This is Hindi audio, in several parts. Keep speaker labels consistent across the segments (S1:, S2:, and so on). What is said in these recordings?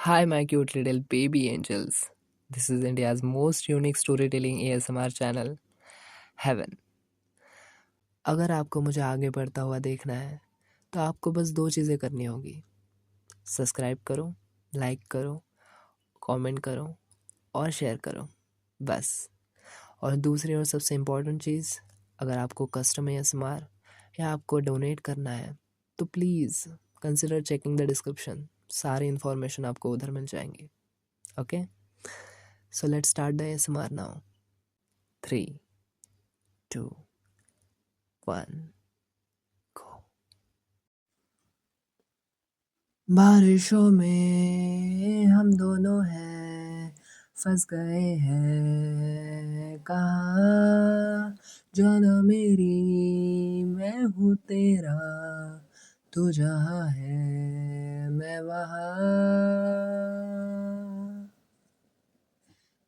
S1: Hi, my cute little baby angels. This is India's most unique storytelling ASMR channel, Heaven. अगर आपको मुझे आगे बढ़ता हुआ देखना है, तो आपको बस दो चीज़ें करनी होगी। सब्सक्राइब करो, लाइक करो, कमेंट करो और शेयर करो। बस। और दूसरी और सबसे इम्पोर्टेंट चीज़, अगर आपको कस्टम ASMR या आपको डोनेट करना है, तो please consider checking the description. सारी इन्फॉर्मेशन आपको उधर मिल जाएंगी। Okay? So let's start the ASMR now. 3, 2, 1, go. बारिशों में हम दोनों हैं, फंस गए हैं कहाँ। जाना मेरी मैं हूँ तेरा, तू जहाँ है मैं वहाँ।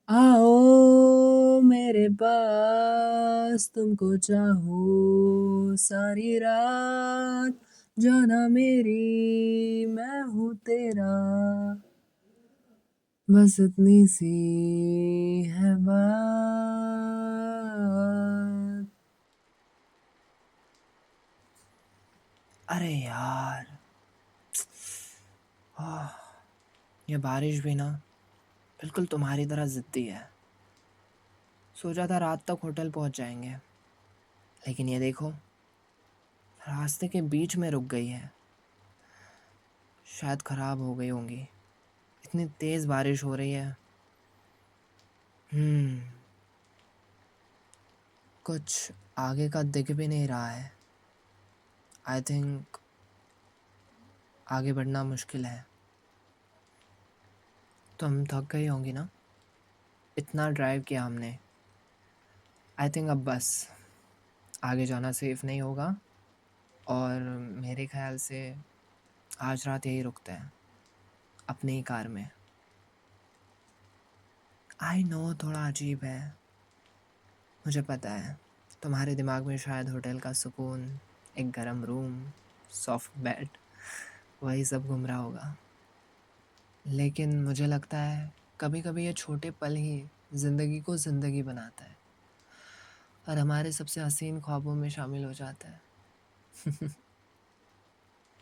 S1: आओ मेरे पास, तुमको चाहूँ सारी रात। जाना मेरी मैं हूँ तेरा, बस इतनी सी है बात। अरे यार, ये बारिश भी ना बिल्कुल तुम्हारी तरह ज़िद्दी है। सोचा था रात तक होटल पहुंच जाएंगे, लेकिन ये देखो, रास्ते के बीच में रुक गई है। शायद ख़राब हो गई होंगी, इतनी तेज़ बारिश हो रही है। कुछ आगे का दिख भी नहीं रहा है। आई थिंक आगे बढ़ना मुश्किल है। तुम थक गई होंगी ना, इतना ड्राइव किया हमने। आई थिंक अब बस आगे जाना सेफ नहीं होगा, और मेरे ख्याल से आज रात यही रुकते हैं, अपनी ही कार में। आई नो थोड़ा अजीब है, मुझे पता है। तुम्हारे दिमाग में शायद होटल का सुकून, एक गर्म रूम, सॉफ्ट बेड, वही सब घूम रहा होगा। लेकिन मुझे लगता है कभी कभी ये छोटे पल ही ज़िंदगी को ज़िंदगी बनाता है, और हमारे सबसे हसीन ख्वाबों में शामिल हो जाता है।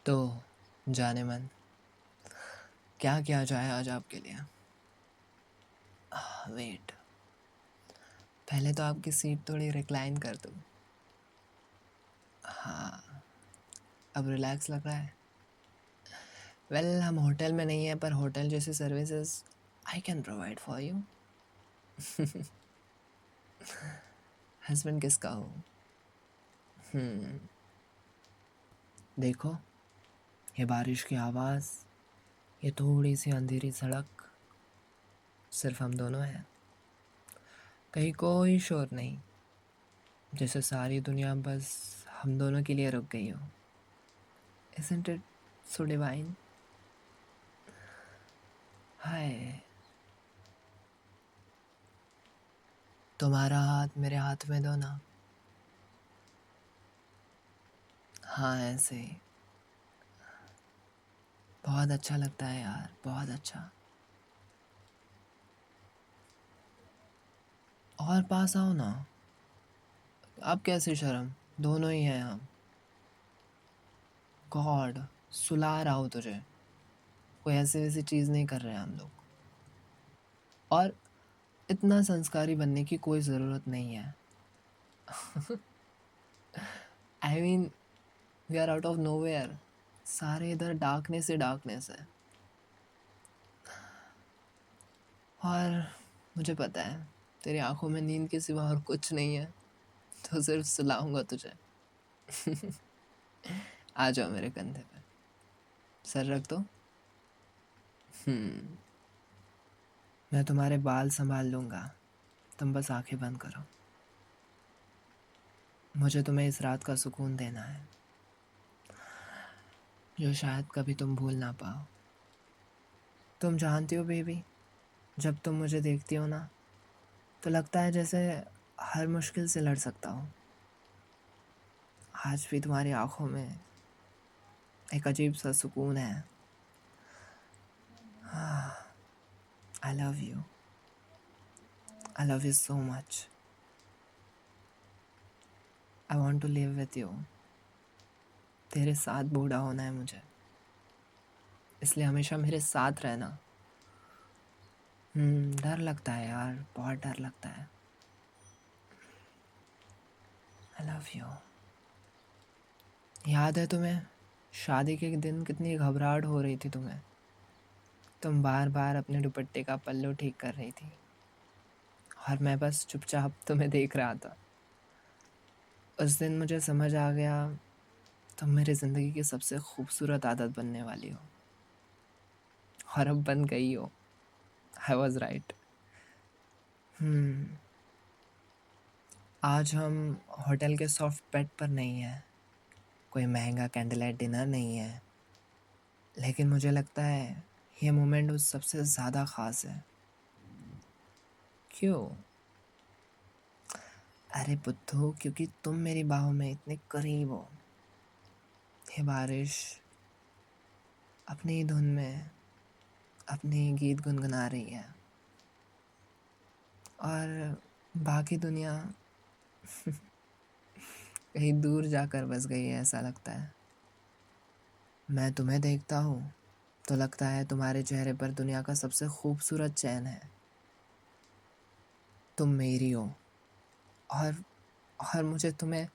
S1: तो जाने मन, क्या किया जाए आज आपके लिए? वेट, पहले तो आपकी सीट थोड़ी रिक्लाइन कर दूँ। हाँ, अब रिलैक्स लग रहा है। वेल हम होटल में नहीं हैं, पर होटल जैसी services I can provide for you. Husband किसका हो? देखो, ये बारिश की आवाज़, ये थोड़ी सी अंधेरी सड़क, सिर्फ हम दोनों हैं। कहीं कोई शोर नहीं, जैसे सारी दुनिया बस हम दोनों के लिए रुक गई हो। Isn't it so divine? हाय, तुम्हारा हाथ मेरे हाथ में दो ना। हाँ, ऐसे ही। बहुत अच्छा लगता है यार, बहुत अच्छा। और पास आओ ना। अब कैसी शर्म, दोनों ही हैं हम। गॉड, सुला रहा हूँ तुझे, कोई ऐसी वैसी चीज़ नहीं कर रहे हैं हम लोग। और इतना संस्कारी बनने की कोई ज़रूरत नहीं है। I mean, we are out of nowhere, सारे इधर डार्कनेस ही डार्कनेस है। और मुझे पता है तेरी आंखों में नींद के सिवा और कुछ नहीं है, तो सिर्फ सुलाऊंगा तुझे। आ जाओ मेरे कंधे पे, सर रख दो। मैं तुम्हारे बाल संभाल लूँगा, तुम बस आंखें बंद करो। मुझे तुम्हें इस रात का सुकून देना है, जो शायद कभी तुम भूल ना पाओ। तुम जानती हो बेबी, जब तुम मुझे देखती हो ना, तो लगता है जैसे हर मुश्किल से लड़ सकता हूँ। आज भी तुम्हारी आंखों में एक अजीब सा सुकून है। I love you, I love you so much. I want to live with you. तेरे साथ बूढ़ा होना है मुझे, इसलिए हमेशा मेरे साथ रहना। डर लगता है यार, बहुत डर लगता है। I love you. याद है तुम्हें शादी के दिन कितनी घबराहट हो रही थी तुम्हें? तुम बार बार अपने दुपट्टे का पल्लू ठीक कर रही थी और मैं बस चुपचाप तुम्हें देख रहा था। उस दिन मुझे समझ आ गया, तुम मेरी ज़िंदगी की सबसे खूबसूरत आदत बनने वाली हो, और अब बन गई हो। I was right. आज हम होटल के सॉफ्ट बेड पर नहीं हैं, कोई महंगा कैंडल लाइट डिनर नहीं है, लेकिन मुझे लगता है ये मोमेंट उस सबसे ज़्यादा ख़ास है। क्यों? अरे बुद्धू, क्योंकि तुम मेरी बाहों में इतने करीब हो। ये बारिश अपनी धुन में अपनी गीत गुनगुना रही है, और बाकी दुनिया कहीं दूर जाकर बस गई है ऐसा लगता है। मैं तुम्हें देखता हूँ तो लगता है तुम्हारे चेहरे पर दुनिया का सबसे खूबसूरत चैन है। तुम मेरी हो, और मुझे तुम्हें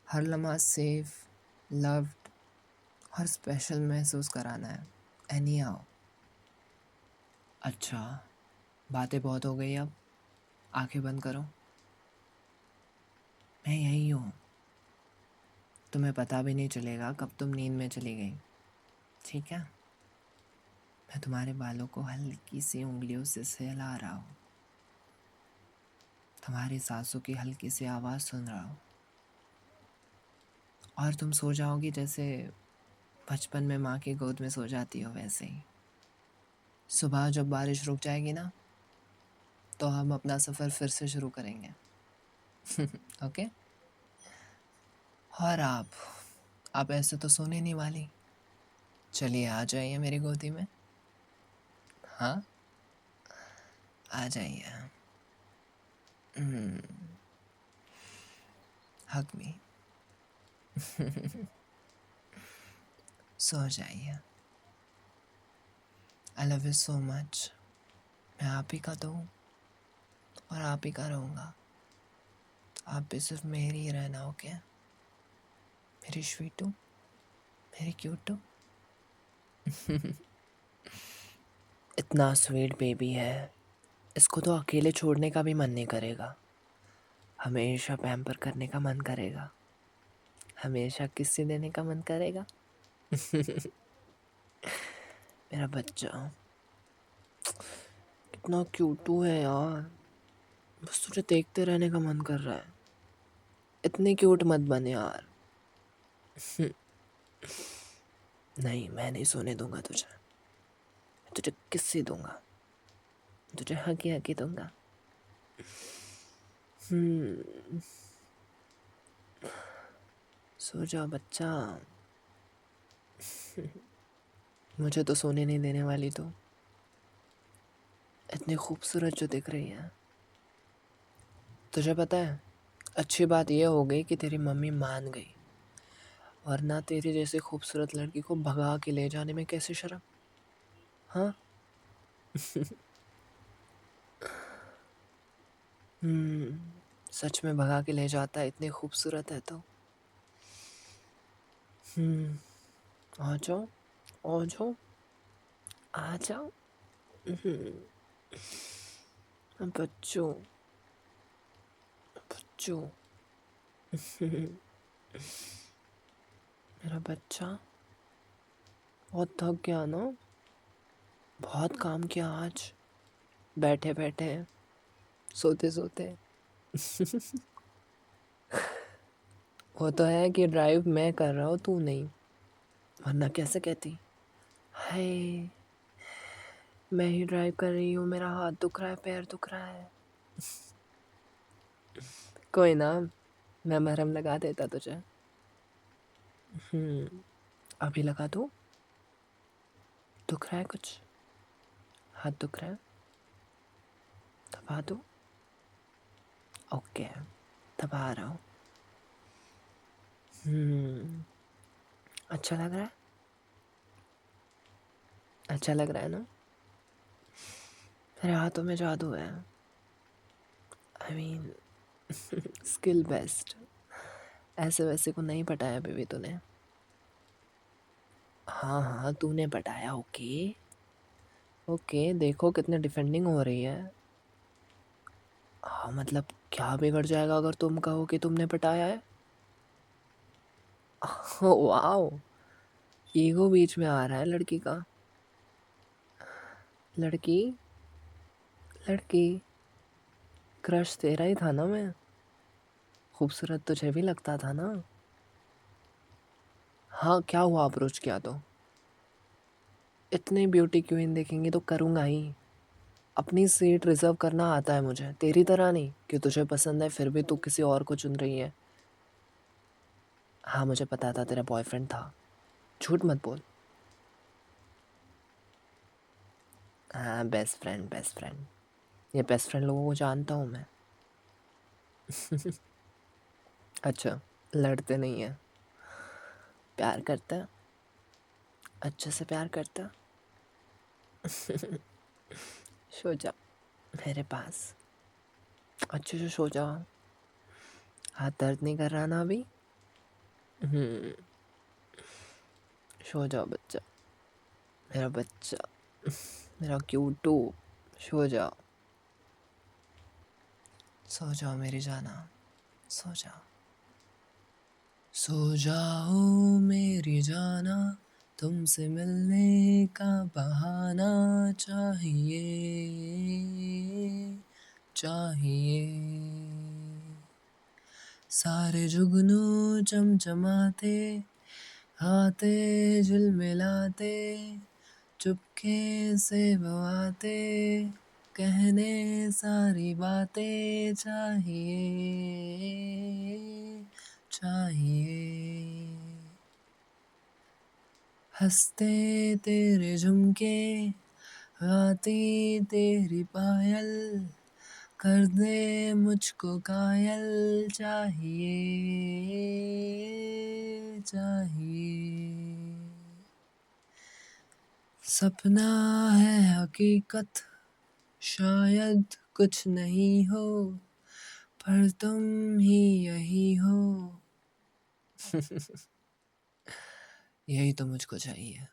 S1: हर लम्हा सेफ, लव्ड और स्पेशल महसूस कराना है। Any how. अच्छा, बातें बहुत हो गई, अब आंखें बंद करो। मैं यही हूँ, तुम्हें पता भी नहीं चलेगा कब तुम नींद में चली गई। ठीक है? मैं तुम्हारे बालों को हल्की सी उंगलियों से सहला रहा हूँ, तुम्हारी सांसों की हल्की सी आवाज़ सुन रहा हूँ, और तुम सो जाओगी जैसे बचपन में माँ की गोद में सो जाती हो वैसे ही। सुबह जब बारिश रुक जाएगी ना, तो हम अपना सफ़र फिर से शुरू करेंगे। ओके? और आप ऐसे तो सोने नहीं वाली। चलिए आ जाइए मेरी गोदी में। हाँ, आ जाइए। हग मी। सो जाइए। आई लव यू सो मच। मैं आप ही का तो हूँ, और आप ही का रहूँगा। आप भी सिर्फ मेरी ही रहना। ओके? मेरी स्वीटू, मेरी क्यूटू। इतना स्वीट बेबी है, इसको तो अकेले छोड़ने का भी मन नहीं करेगा। हमेशा पैम्पर करने का मन करेगा, हमेशा किस्से देने का मन करेगा। मेरा बच्चा कितना क्यूटू है यार, बस तुझे देखते रहने का मन कर रहा है। इतनी क्यूट मत बन यार। नहीं, मैं नहीं सोने दूंगा तुझे। मैं तुझे किस्से दूंगा, तुझे हकी हकी दूंगा। सो जा बच्चा। मुझे तो सोने नहीं देने वाली, तो इतनी खूबसूरत जो दिख रही है। तुझे पता है, अच्छी बात यह हो गई कि तेरी मम्मी मान गई, वरना तेरी जैसी खूबसूरत लड़की को भगा के ले जाने में कैसे शर्म। हाँ। सच में भगा के ले जाता है, इतनी खूबसूरत है तो। आ जाओ, आ जाओ, आ जाओ। बच्चों, बच्चों। मेरा बच्चा बहुत थक गया ना, बहुत काम किया आज, बैठे बैठे, सोते सोते। वो तो है कि ड्राइव मैं कर रहा हूँ, तू नहीं, वरना कैसे कहती हाय मैं ही ड्राइव कर रही हूँ, मेरा हाथ दुख रहा है, पैर दुख रहा है। कोई ना, मैं मरहम लगा देता तुझे। अभी लगा दूँ? दुख रहा है कुछ? हाथ दुख रहा है? दबा दो। ओके, दबा रहा हूँ। अच्छा लग रहा है? अच्छा लग रहा है ना? मेरे हाथों में जादू है। I mean skill best. ऐसे वैसे को नहीं पटाया बेबी तूने। हाँ हाँ, तूने पटाया। ओके ओके, देखो कितने डिफेंडिंग हो रही है। हाँ मतलब क्या बिगड़ जाएगा अगर तुम कहो कि तुमने पटाया है? वाओ, ईगो बीच में आ रहा है लड़की का। लड़की लड़की, क्रश तेरा ही था ना? मैं खूबसूरत तुझे भी लगता था ना? हाँ, क्या हुआ अप्रोच किया तो? इतनी ब्यूटी क्वीन देखेंगे तो करूँगा ही। अपनी सीट रिजर्व करना आता है मुझे, तेरी तरह नहीं कि तुझे पसंद है फिर भी तू किसी और को चुन रही है। हाँ मुझे पता था तेरा बॉयफ्रेंड था, झूठ मत बोल। हाँ बेस्ट फ्रेंड, बेस्ट फ्रेंड। ये बेस्ट फ्रेंड लोगों को जानता हूँ मैं। अच्छा, लड़ते नहीं है, प्यार करता है, अच्छे से प्यार करता है। सो जा मेरे पास, अच्छे से सो जा। हाथ दर्द नहीं कर रहा ना अभी? हम्म, सो जाओ बच्चा, मेरा बच्चा, मेरा क्यूटू, सो जाओ। सो जाओ मेरी जाना, सो जाओ। सो जाओ मेरी जाना, तुमसे मिलने का बहाना चाहिए, चाहिए। सारे जुगनू चमचमाते, आते झिलमिलाते, चुपके से वो आते, कहने सारी बातें चाहिए, चाहिए। हंसते तेरे झुमके, गाती तेरी पायल, कर दे मुझको कायल, चाहिए, चाहिए। सपना है हकीकत, शायद कुछ नहीं हो, पर तुम ही यही हो। यही तो मुझको चाहिए।